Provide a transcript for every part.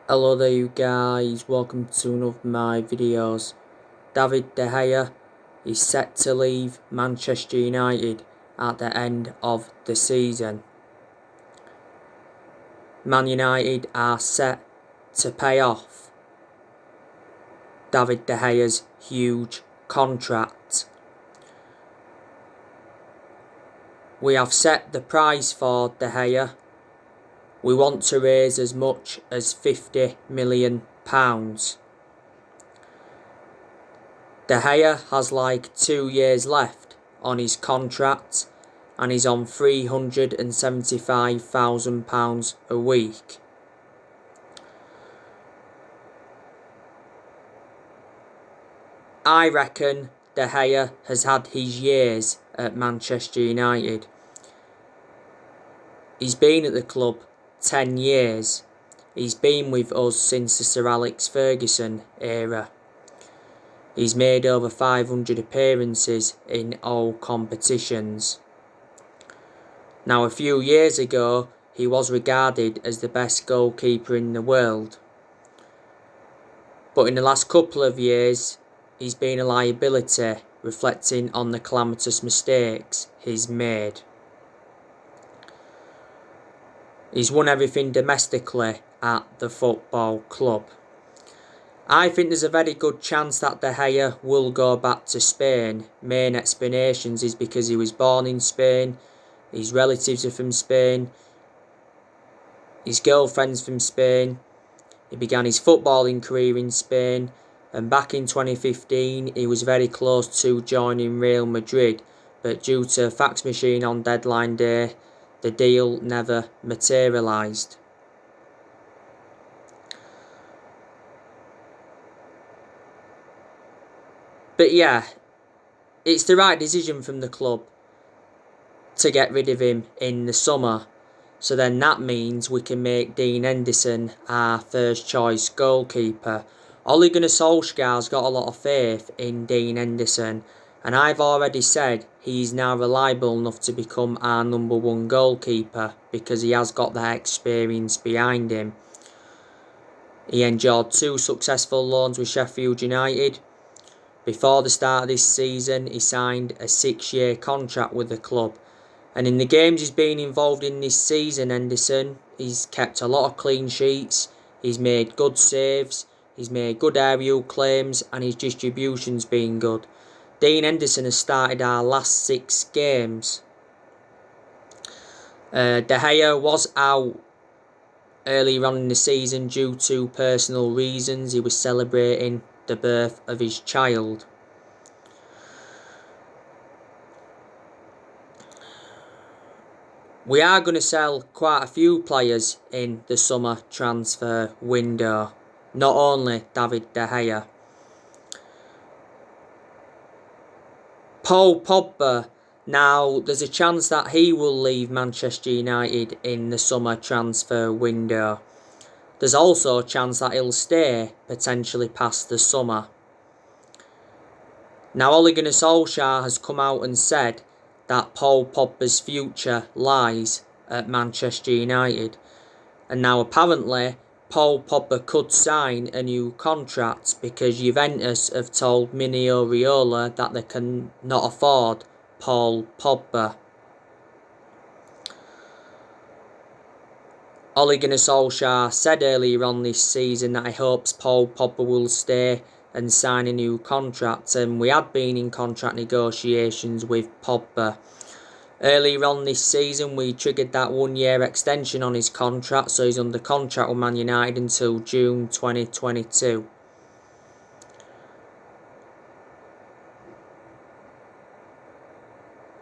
Hello there you guys, welcome to one of my videos. David De Gea is set to leave Manchester United at the end of the season. Man United are set to pay off David De Gea's huge contract. We have set the price for De Gea. We want to raise as much as £50 million. De Gea has like 2 years left on his contract and he's on £375,000 a week. I reckon De Gea has had his years at Manchester United. He's been at the club 10 years. He's been with us since the Sir Alex Ferguson era. He's made over 500 appearances in all competitions. Now, a few years ago, he was regarded as the best goalkeeper in the world. But in the last couple of years, he's been a liability, reflecting on the calamitous mistakes he's made. He's won everything domestically at the football club. I think there's a very good chance that De Gea will go back to Spain. Main explanations is because he was born in Spain, his relatives are from Spain, his girlfriend's from Spain, he began his footballing career in Spain, and back in 2015 he was very close to joining Real Madrid, but due to a fax machine on deadline day, the deal never materialised. But yeah, it's the right decision from the club to get rid of him in the summer. So then that means we can make Dean Henderson our first choice goalkeeper. Ole Gunnar Solskjaer's got a lot of faith in Dean Henderson, and I've already said he's now reliable enough to become our number one goalkeeper because he has got that experience behind him. He endured 2 successful loans with Sheffield United. Before the start of this season, he signed a 6-year contract with the club. And in the games he's been involved in this season, Henderson, he's kept a lot of clean sheets, he's made good saves, he's made good aerial claims, and his distribution's been good. Dean Henderson has started our last 6 games. De Gea was out earlier on in the season due to personal reasons. He was celebrating the birth of his child. We are going to sell quite a few players in the summer transfer window, not only David De Gea. Paul Pogba, now there's a chance that he will leave Manchester United in the summer transfer window. There's also a chance that he'll stay potentially past the summer. Now, Ole Gunnar Solskjaer has come out and said that Paul Pogba's future lies at Manchester United. And now apparently Paul Pogba could sign a new contract because Juventus have told Mino Raiola that they can not afford Paul Pogba. Ole Gunnar Solskjaer said earlier on this season that he hopes Paul Pogba will stay and sign a new contract, and we had been in contract negotiations with Pogba. Earlier on this season we triggered that 1-year extension on his contract, so he's under contract with Man United until June 2022.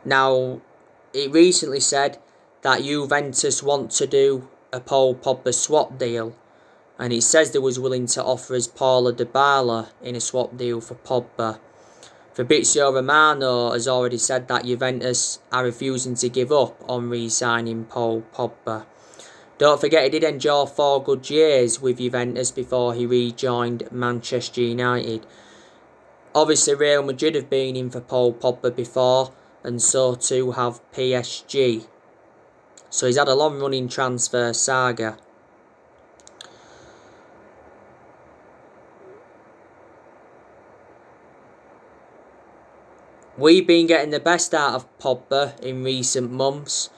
Now, it recently said that Juventus want to do a Paul Pogba swap deal, and it says they was willing to offer us Paulo Dybala in a swap deal for Pogba. Fabrizio Romano has already said that Juventus are refusing to give up on re-signing Paul Pogba. Don't forget he did endure 4 good years with Juventus before he rejoined Manchester United. Obviously Real Madrid have been in for Paul Pogba before, and so too have PSG. So he's had a long running transfer saga. We've been getting the best out of Pogba in recent months.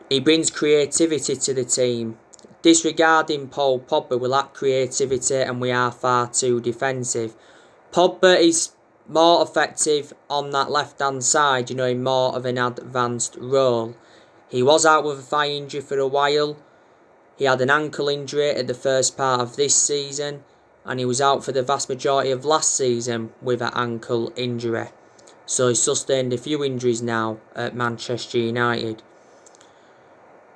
He brings creativity to the team. Disregarding Paul Pogba, we lack creativity and we are far too defensive. Pogba is more effective on that left-hand side, in more of an advanced role. He was out with a thigh injury for a while. He had an ankle injury at the first part of this season, and he was out for the vast majority of last season with an ankle injury. So he's sustained a few injuries now at Manchester United.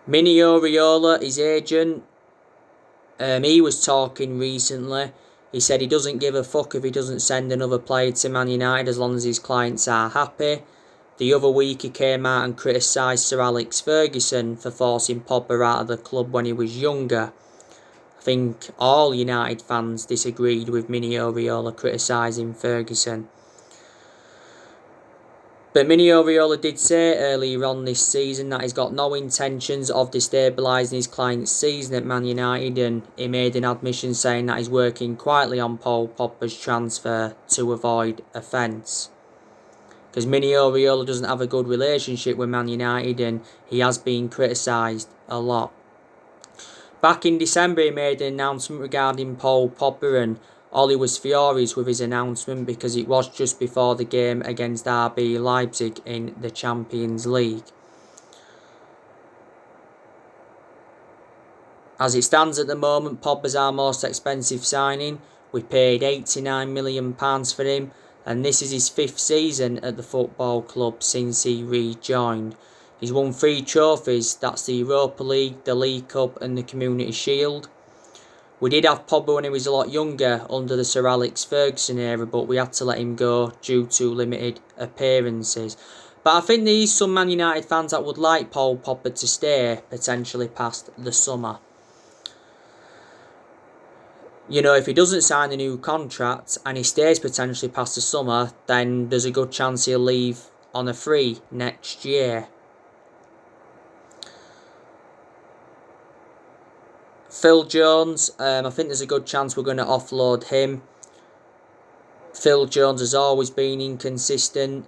Mini Oriola, his agent, he was talking recently. He said he doesn't give a fuck if he doesn't send another player to Man United as long as his clients are happy. The other week he came out and criticised Sir Alex Ferguson for forcing Pogba out of the club when he was younger. I think all United fans disagreed with Mini Oriola criticising Ferguson. But Mini Oriola did say earlier on this season that he's got no intentions of destabilising his client's season at Man United, and he made an admission saying that he's working quietly on Paul Pogba's transfer to avoid offence. Because Mini Oriola doesn't have a good relationship with Man United and he has been criticised a lot. Back in December he made an announcement regarding Paul Pogba, and Ollie was furious with his announcement because it was just before the game against RB Leipzig in the Champions League. As it stands at the moment, Pogba's our most expensive signing. We paid £89 million for him, and this is his 5th season at the football club since he rejoined. He's won 3 trophies, that's the Europa League, the League Cup and the Community Shield. We did have Pogba when he was a lot younger under the Sir Alex Ferguson era, but we had to let him go due to limited appearances. But I think there is some Man United fans that would like Paul Pogba to stay potentially past the summer. If he doesn't sign a new contract and he stays potentially past the summer, then there's a good chance he'll leave on a free next year. Phil Jones, I think there's a good chance we're going to offload him. Phil Jones has always been inconsistent.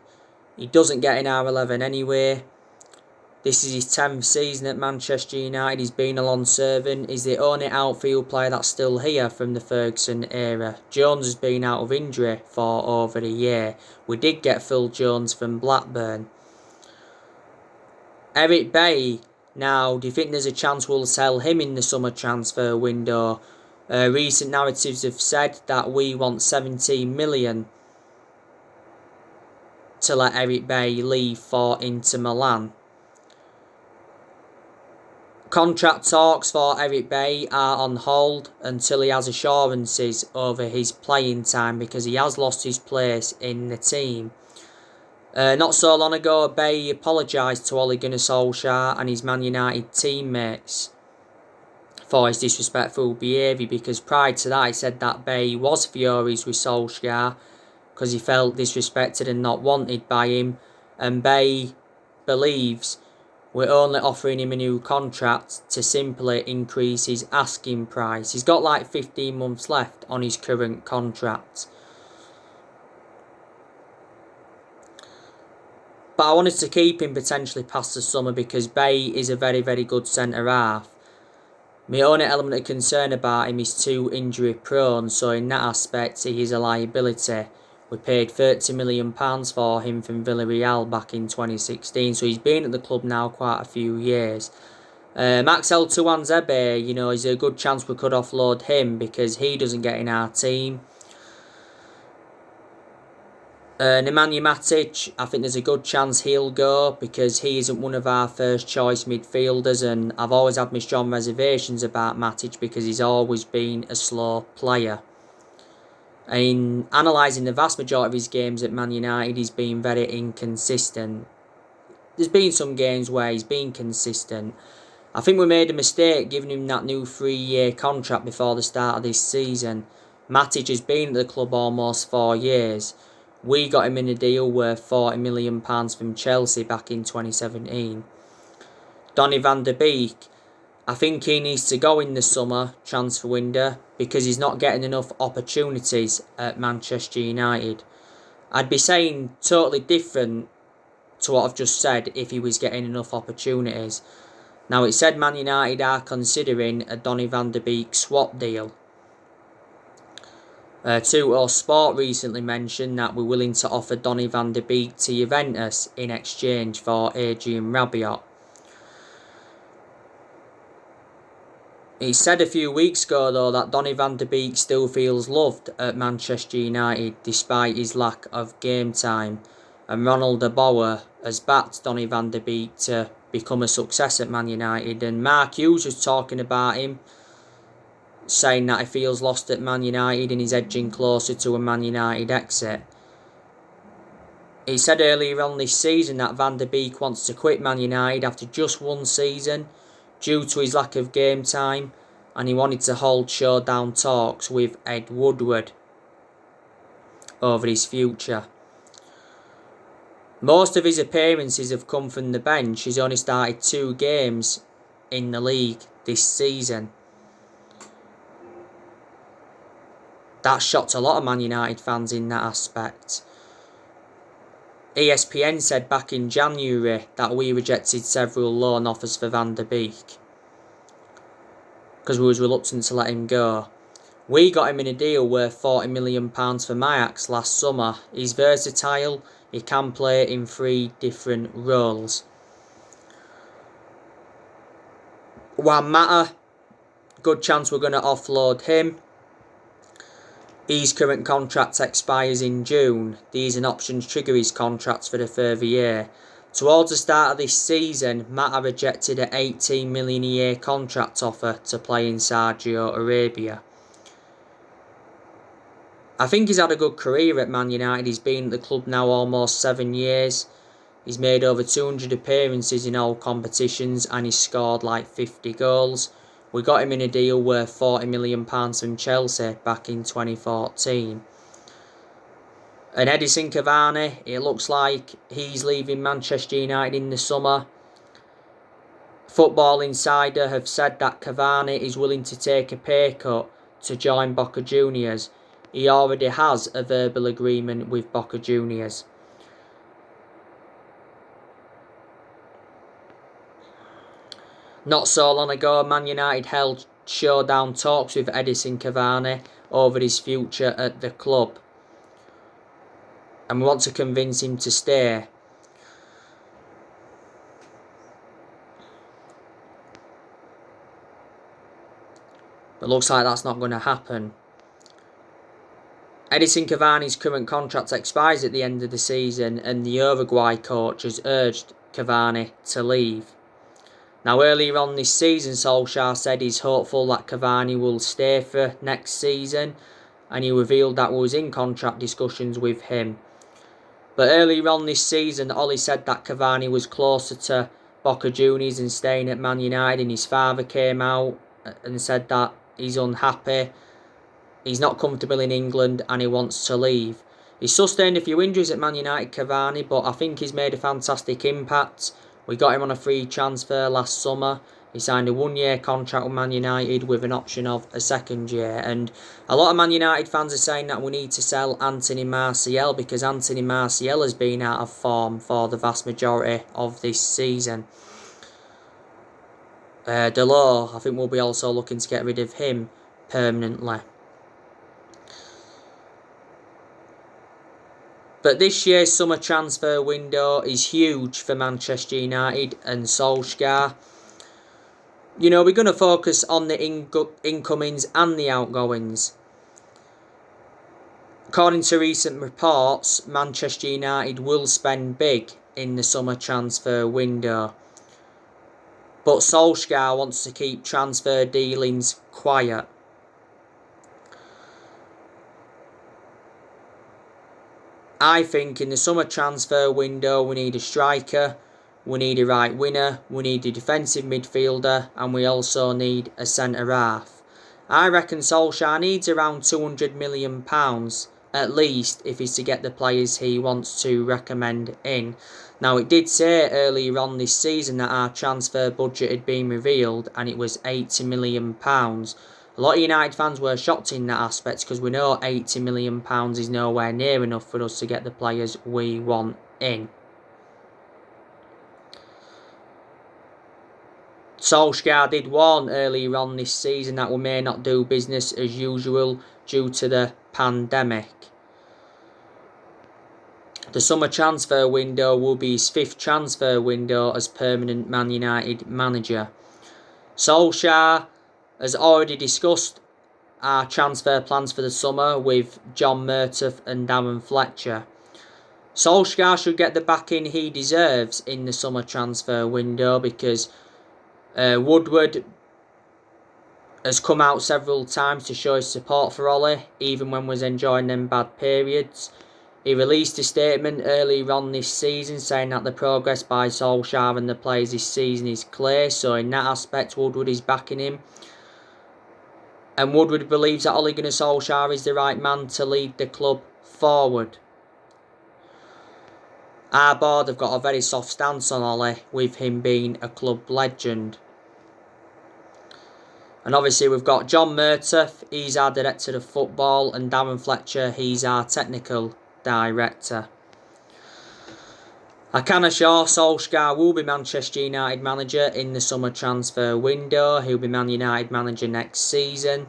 He doesn't get in our 11 anyway. This is his 10th season at Manchester United. He's been a long servant. He's the only outfield player that's still here from the Ferguson era. Jones has been out of injury for over a year. We did get Phil Jones from Blackburn. Eric Bailly. Now, do you think there's a chance we'll sell him in the summer transfer window? Recent narratives have said that we want 17 million to let Eric Bailly leave for Inter Milan. Contract talks for Eric Bailly are on hold until he has assurances over his playing time because he has lost his place in the team. Not so long ago, Bailly apologised to Ole Gunnar Solskjaer and his Man United teammates for his disrespectful behaviour, because prior to that he said that Bailly was furious with Solskjaer because he felt disrespected and not wanted by him, and Bailly believes we're only offering him a new contract to simply increase his asking price. He's got like 15 months left on his current contract. But I wanted to keep him potentially past the summer because Bailly is a very, very good centre-half. My only element of concern about him is too injury prone, so in that aspect he is a liability. We paid £30 million for him from Villarreal back in 2016, so he's been at the club now quite a few years. Axel Tuanzebe, is a good chance we could offload him because he doesn't get in our team. Nemanja Matic, I think there's a good chance he'll go because he isn't one of our first choice midfielders, and I've always had my strong reservations about Matic because he's always been a slow player. In analysing the vast majority of his games at Man United, he's been very inconsistent. There's been some games where he's been consistent. I think we made a mistake giving him that new 3-year contract before the start of this season. Matic has been at the club almost 4 years. We got him in a deal worth £40 million from Chelsea back in 2017. Donny van der Beek, I think he needs to go in the summer transfer window because he's not getting enough opportunities at Manchester United. I'd be saying totally different to what I've just said if he was getting enough opportunities. Now, it said Man United are considering a Donny van de Beek swap deal. 2 Sport recently mentioned that we're willing to offer Donny van de Beek to Juventus in exchange for Adrian Rabiot. He said a few weeks ago though that Donny van de Beek still feels loved at Manchester United despite his lack of game time, and Ronald de Boer has backed Donny van de Beek to become a success at Man United, and Mark Hughes was talking about him, saying that he feels lost at Man United and is edging closer to a Man United exit. He said earlier on this season that Van de Beek wants to quit Man United after just one season due to his lack of game time, and he wanted to hold showdown talks with Ed Woodward over his future. Most of his appearances have come from the bench. He's only started 2 games in the league this season. That shocked a lot of Man United fans in that aspect. ESPN said back in January that we rejected several loan offers for Van de Beek because we was reluctant to let him go. We got him in a deal worth £40 million for Ajax last summer. He's versatile, he can play in 3 different roles. Juan Mata, good chance we're going to offload him. His current contract expires in June. These and options trigger his contracts for a further year. Towards the start of this season, Mata rejected an $18 million a year contract offer to play in Saudi Arabia. I think he's had a good career at Man United. He's been at the club now almost 7 years. He's made over 200 appearances in all competitions and he's scored like 50 goals. We got him in a deal worth £40 million from Chelsea back in 2014. And Edison Cavani, it looks like he's leaving Manchester United in the summer. Football Insider have said that Cavani is willing to take a pay cut to join Boca Juniors. He already has a verbal agreement with Boca Juniors. Not so long ago, Man United held showdown talks with Edison Cavani over his future at the club, and we want to convince him to stay. But looks like that's not going to happen. Edison Cavani's current contract expires at the end of the season, and the Uruguay coach has urged Cavani to leave. Now, earlier on this season, Solskjaer said he's hopeful that Cavani will stay for next season, and he revealed that we was in contract discussions with him. But earlier on this season, Ollie said that Cavani was closer to Boca Juniors and staying at Man United, and his father came out and said that he's unhappy, he's not comfortable in England, and he wants to leave. He's sustained a few injuries at Man United, Cavani, but I think he's made a fantastic impact. We got him on a free transfer last summer. He signed a 1-year contract with Man United with an option of a 2nd year. And a lot of Man United fans are saying that we need to sell Anthony Martial because Anthony Martial has been out of form for the vast majority of this season. Delors, I think we'll be also looking to get rid of him permanently. But this year's summer transfer window is huge for Manchester United and Solskjaer. You know, we're going to focus on the incomings and the outgoings. According to recent reports, Manchester United will spend big in the summer transfer window. But Solskjaer wants to keep transfer dealings quiet. I think in the summer transfer window we need a striker, we need a right winger, we need a defensive midfielder, and we also need a centre-half. I reckon Solskjaer needs around £200 million at least if he's to get the players he wants to recommend in. Now, it did say earlier on this season that our transfer budget had been revealed and it was £80 million. A lot of United fans were shocked in that aspect because we know £80 million is nowhere near enough for us to get the players we want in. Solskjaer did warn earlier on this season that we may not do business as usual due to the pandemic. The summer transfer window will be his 5th transfer window as permanent Man United manager. Solskjaer has already discussed our transfer plans for the summer with Juan Mata and Darren Fletcher. Solskjaer should get the backing he deserves in the summer transfer window because Woodward has come out several times to show his support for Ollie, even when was enjoying them bad periods. He released a statement earlier on this season saying that the progress by Solskjaer and the players this season is clear, so in that aspect Woodward is backing him. And Woodward believes that Ole Gunnar Solskjaer is the right man to lead the club forward. Our board have got a very soft stance on Ole, with him being a club legend. And obviously we've got John Murtaugh, he's our director of football, and Darren Fletcher, he's our technical director. I can assure Solskjaer will be Manchester United manager in the summer transfer window. He'll be Man United manager next season.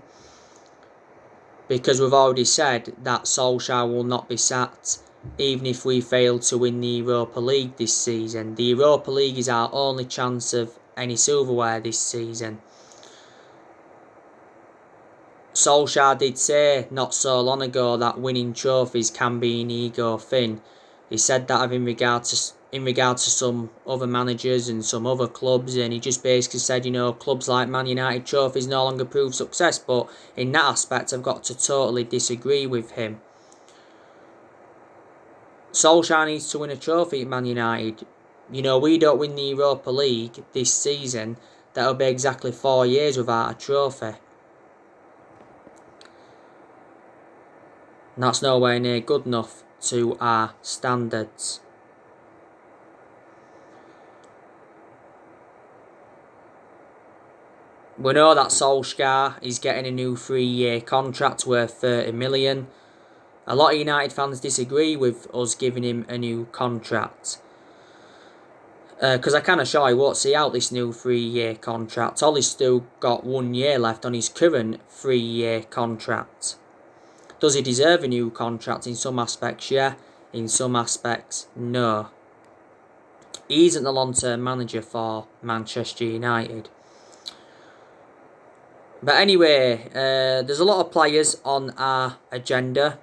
Because we've already said that Solskjaer will not be sacked even if we fail to win the Europa League this season. The Europa League is our only chance of any silverware this season. Solskjaer did say not so long ago that winning trophies can be an ego thing. He said that in regard to some other managers and some other clubs, and he just basically said, clubs like Man United trophies no longer prove success, but in that aspect I've got to totally disagree with him. Solskjaer needs to win a trophy at Man United. We don't win the Europa League this season, that'll be exactly 4 years without a trophy. And that's nowhere near good enough to our standards. We know that Solskjaer is getting a new 3-year contract worth 30 million. A lot of United fans disagree with us giving him a new contract. Because I can assure you won't see out this new 3-year contract. Ollie's still got 1 year left on his current 3-year contract. Does he deserve a new contract? In some aspects, yeah. In some aspects, no. He isn't the long-term manager for Manchester United. But anyway, there's a lot of players on our agenda.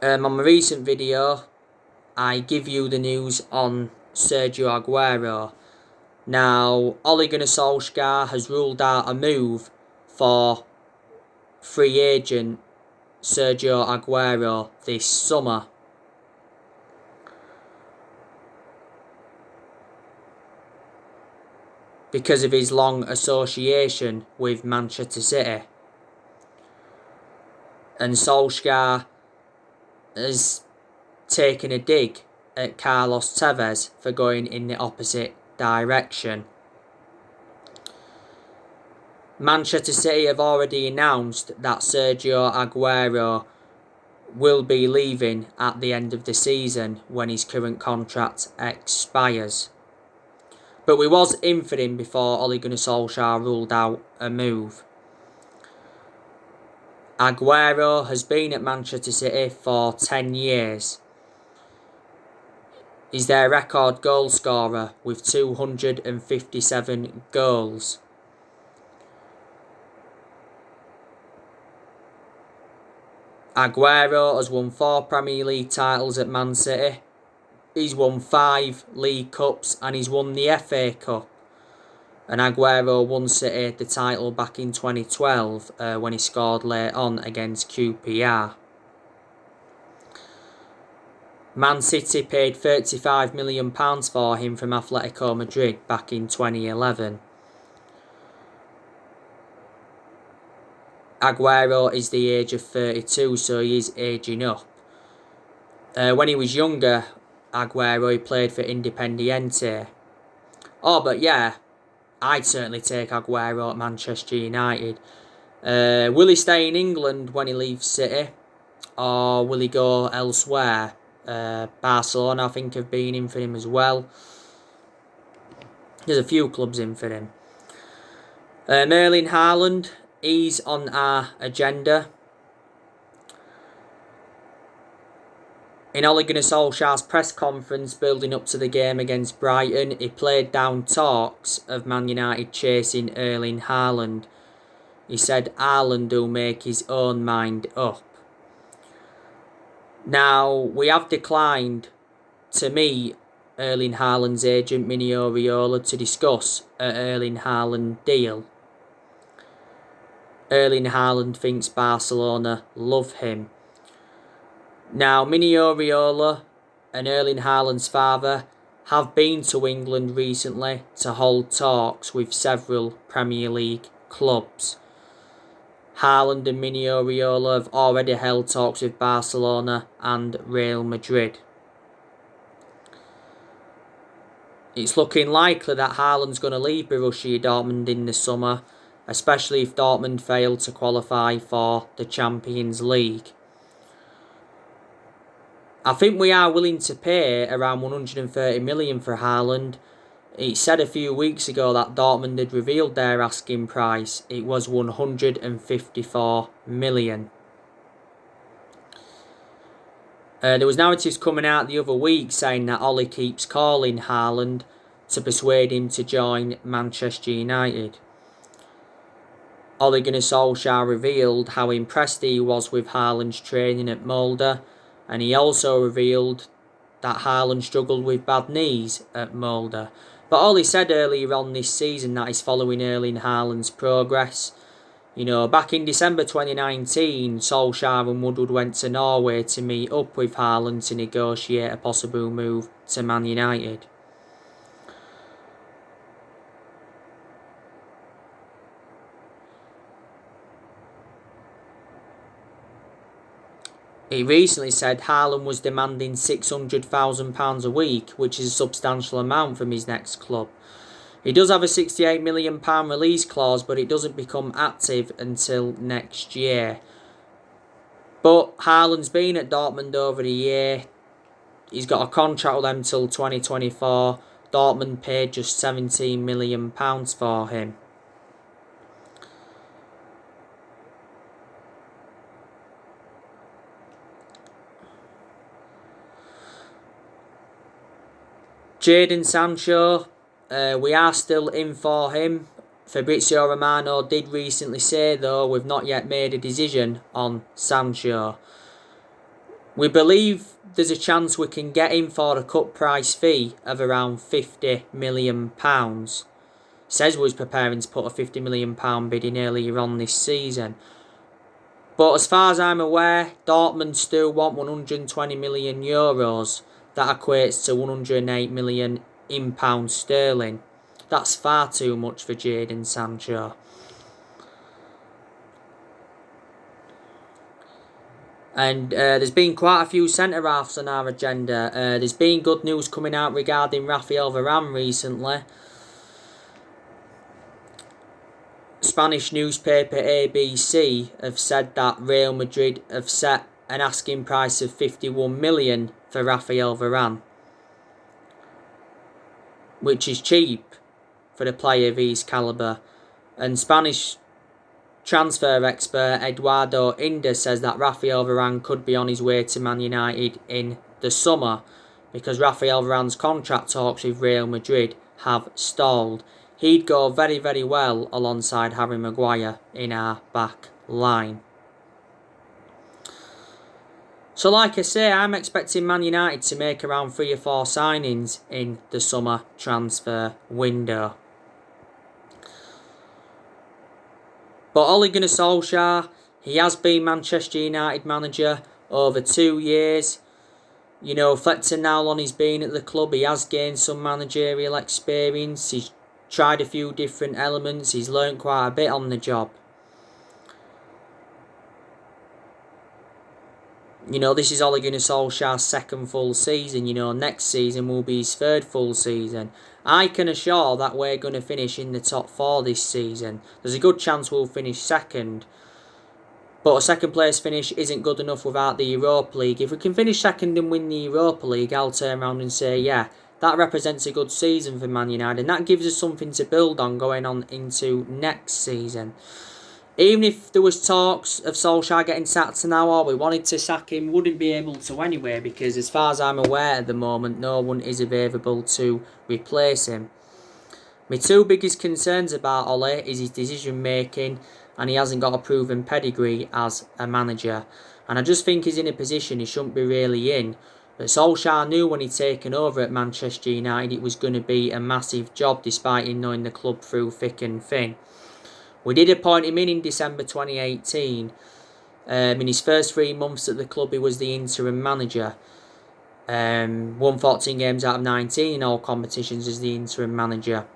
On my recent video, I give you the news on Sergio Aguero. Now, Ole Gunnar Solskjaer has ruled out a move for free agent Sergio Aguero this summer. Because of his long association with Manchester City. And Solskjaer has taken a dig at Carlos Tevez for going in the opposite direction. Manchester City have already announced that Sergio Aguero will be leaving at the end of the season when his current contract expires. But we was in for him before Ole Gunnar Solskjaer ruled out a move. Aguero has been at Manchester City for 10 years. He's their record goal scorer with 257 goals. Aguero has won 4 Premier League titles at Man City. He's won 5 League Cups and he's won the FA Cup. And Aguero won City the title back in 2012 when he scored late on against QPR. Man City paid £35 million for him from Atletico Madrid back in 2011. Aguero is the age of 32, so he is ageing up. When he was younger, Aguero, he played for Independiente. Oh, but yeah, I'd certainly take Aguero at Manchester United. Will he stay in England when he leaves City, or will he go elsewhere? Barcelona, I think, have been in for him as well. There's a few clubs in for him. Merlin Harland, he's on our agenda. In Ole Gunnar Solskjaer's press conference building up to the game against Brighton, he played down talks of Man United chasing Erling Haaland. He said Haaland will make his own mind up. Now, we have declined to meet Erling Haaland's agent Mino Raiola to discuss an Erling Haaland deal. Erling Haaland thinks Barcelona love him. Now, Mino Raiola and Erling Haaland's father have been to England recently to hold talks with several Premier League clubs. Haaland and Mino Raiola have already held talks with Barcelona and Real Madrid. It's looking likely that Haaland's going to leave Borussia Dortmund in the summer, especially if Dortmund fail to qualify for the Champions League. I think we are willing to pay around 130 million for Haaland. It said a few weeks ago that Dortmund had revealed their asking price. It was 154 million. There was narratives coming out the other week saying that Ole keeps calling Haaland to persuade him to join Manchester United. Ole Gunnar Solskjaer revealed how impressed he was with Haaland's training at Molde, and he also revealed that Haaland struggled with bad knees at Molde. But Ole said earlier on this season that he's following Erling Haaland's progress. You know, back in December 2019, Solskjaer and Woodward went to Norway to meet up with Haaland to negotiate a possible move to Man United. He recently said Haaland was demanding £600,000 a week, which is a substantial amount from his next club. He does have a £68 million release clause, but it doesn't become active until next year. But Haaland's been at Dortmund over a year. He's got a contract with them till 2024. Dortmund paid just £17 million for him. Jaden Sancho, we are still in for him. Fabrizio Romano did recently say, though, we've not yet made a decision on Sancho. We believe there's a chance we can get him for a cut price fee of around £50 million. Says we was preparing to put a £50 million bid in earlier on this season. But as far as I'm aware, Dortmund still want €120 million. That equates to 108 million in pounds sterling. That's far too much for Jaden Sancho. And there's been quite a few centre-halves on our agenda. There's been good news coming out regarding Rafael Varan recently. Spanish newspaper ABC have said that Real Madrid have set an asking price of 51 million for Rafael Varan, which is cheap for a player of his calibre. And Spanish transfer expert Eduardo Inda says that Rafael Varan could be on his way to Man United in the summer because Rafael Varan's contract talks with Real Madrid have stalled. He'd go very, very well alongside Harry Maguire in our back line. So like I say, I'm expecting Man United to make around 3 or 4 signings in the summer transfer window. But Ole Gunnar Solskjaer, he has been Manchester United manager over 2 years. You know, reflecting now on he's been at the club, he has gained some managerial experience. He's tried a few different elements. He's learnt quite a bit on the job. You know, this is Ole Gunnar Solskjaer's second full season. You know, next season will be his third full season. I can assure that we're going to finish in the top 4 this season. There's a good chance we'll finish second. But a second place finish isn't good enough without the Europa League. If we can finish second and win the Europa League, I'll turn around and say, yeah, that represents a good season for Man United. And that gives us something to build on going on into next season. Even if there was talks of Solskjaer getting sacked now, or we wanted to sack him, wouldn't be able to anyway, because as far as I'm aware at the moment, no one is available to replace him. My 2 biggest concerns about Ole is his decision making, and he hasn't got a proven pedigree as a manager. And I just think he's in a position he shouldn't be really in. But Solskjaer knew when he'd taken over at Manchester United it was going to be a massive job, despite him knowing the club through thick and thin. We did appoint him in December 2018. In his first 3 months at the club, he was the interim manager. Won 14 games out of 19 in all competitions as the interim manager.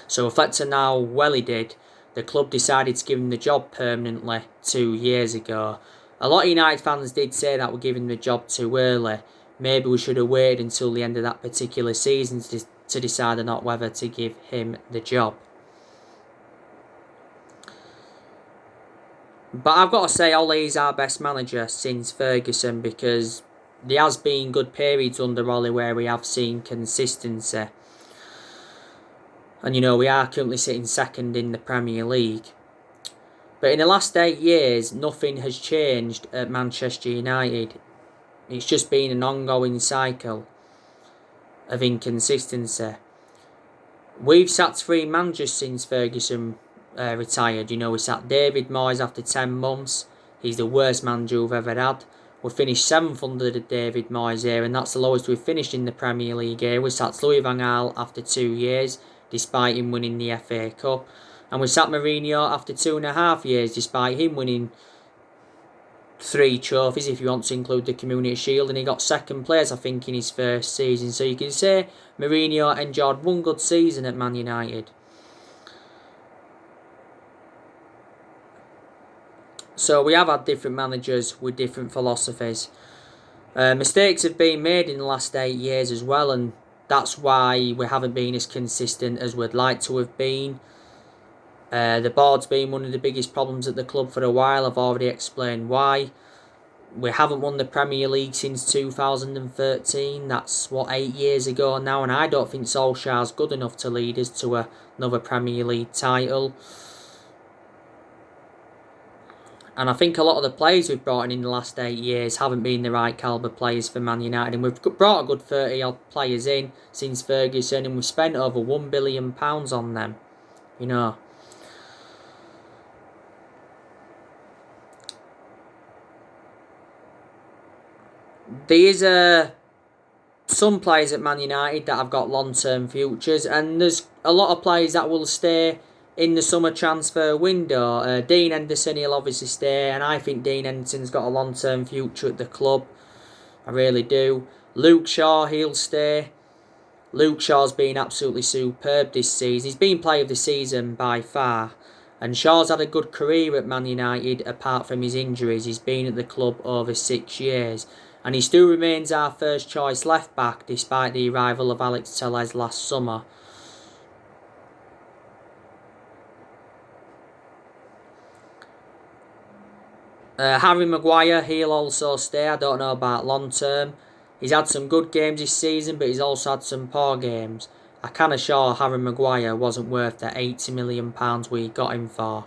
So reflecting how well he did, the club decided to give him the job permanently 2 years ago. A lot of United fans did say that we're giving him the job too early. Maybe we should have waited until the end of that particular season to decide or not whether to give him the job. But I've got to say, Ole is our best manager since Ferguson, because there has been good periods under Ole where we have seen consistency. And we are currently sitting second in the Premier League. But in the last 8 years, nothing has changed at Manchester United. It's just been an ongoing cycle of inconsistency. We've sacked 3 managers since Ferguson retired. We sacked David Moyes after 10 months. He's the worst manager we've ever had. We finished 7th under the David Moyes era, and that's the lowest we've finished in the Premier League era. We sacked Louis van Gaal after 2 years, despite him winning the FA Cup. And we sacked Mourinho after 2.5 years, despite him winning 3 trophies, if you want to include the Community Shield, and he got 2nd place, I think, in his first season. So you can say Mourinho enjoyed one good season at Man United. So we have had different managers with different philosophies. Mistakes have been made in the last 8 years as well, and that's why we haven't been as consistent as we'd like to have been. The board's been one of the biggest problems at the club for a while. I've already explained why. We haven't won the Premier League since 2013. That's, 8 years ago now, and I don't think Solskjaer's good enough to lead us to another Premier League title. And I think a lot of the players we've brought in the last 8 years haven't been the right calibre players for Man United. And we've brought a good 30-odd players in since Ferguson, and we've spent over £1 billion on them. There is some players at Man United that have got long-term futures, and there's a lot of players that will stay in the summer transfer window. Dean Henderson, he'll obviously stay, and I think Dean Henderson's got a long-term future at the club. I really do. Luke Shaw, he'll stay. Luke Shaw's been absolutely superb this season. He's been player of the season by far. And Shaw's had a good career at Man United apart from his injuries. He's been at the club over 6 years. And he still remains our first choice left back despite the arrival of Alex Telles last summer. Harry Maguire, he'll also stay. I don't know about long term. He's had some good games this season, but he's also had some poor games. I can assure Harry Maguire wasn't worth the £80 million we got him for.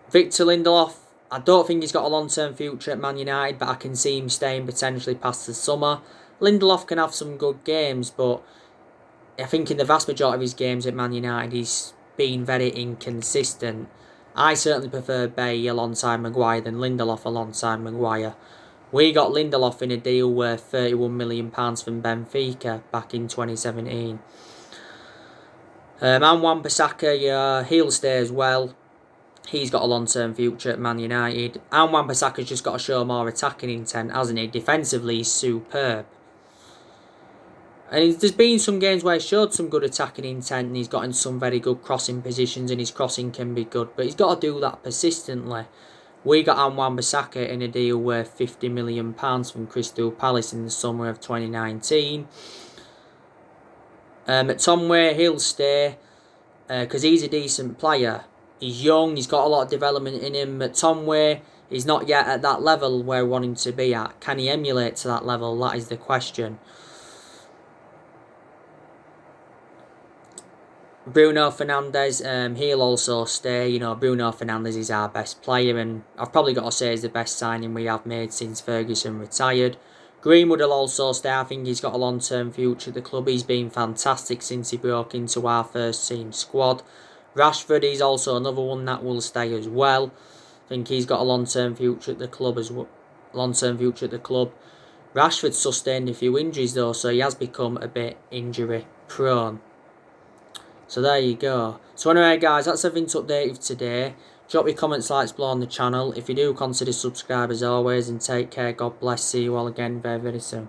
Victor Lindelof, I don't think he's got a long-term future at Man United, but I can see him staying potentially past the summer. Lindelof can have some good games, but I think in the vast majority of his games at Man United, he's been very inconsistent. I certainly prefer Bailly alongside Maguire than Lindelof alongside Maguire. We got Lindelof in a deal worth £31 million from Benfica back in 2017. And Wan-Bissaka, he'll stay as well. He's got a long-term future at Man United. And Wan-Bissaka's just got to show more attacking intent, hasn't he? Defensively, he's superb. And there's been some games where he showed some good attacking intent, and he's got in some very good crossing positions, and his crossing can be good. But he's got to do that persistently. We got Wan-Bissaka in a deal worth £50 million from Crystal Palace in the summer of 2019. Tomway, he'll stay because he's a decent player. He's young, he's got a lot of development in him. Tomway, he's not yet at that level where we want him to be at. Can he emulate to that level? That is the question. Bruno Fernandes, he'll also stay. You know, Bruno Fernandes is our best player, and I've probably got to say he's the best signing we have made since Ferguson retired. Greenwood will also stay. I think he's got a long-term future at the club. He's been fantastic since he broke into our first team squad. Rashford is also another one that will stay as well. I think he's got a long-term future at the club as well. Rashford sustained a few injuries though, so he has become a bit injury prone. So there you go. So anyway guys, that's everything to update you today. Drop your comments, likes below on the channel. If you do, consider subscribe as always, and take care. God bless. See you all again very, very soon.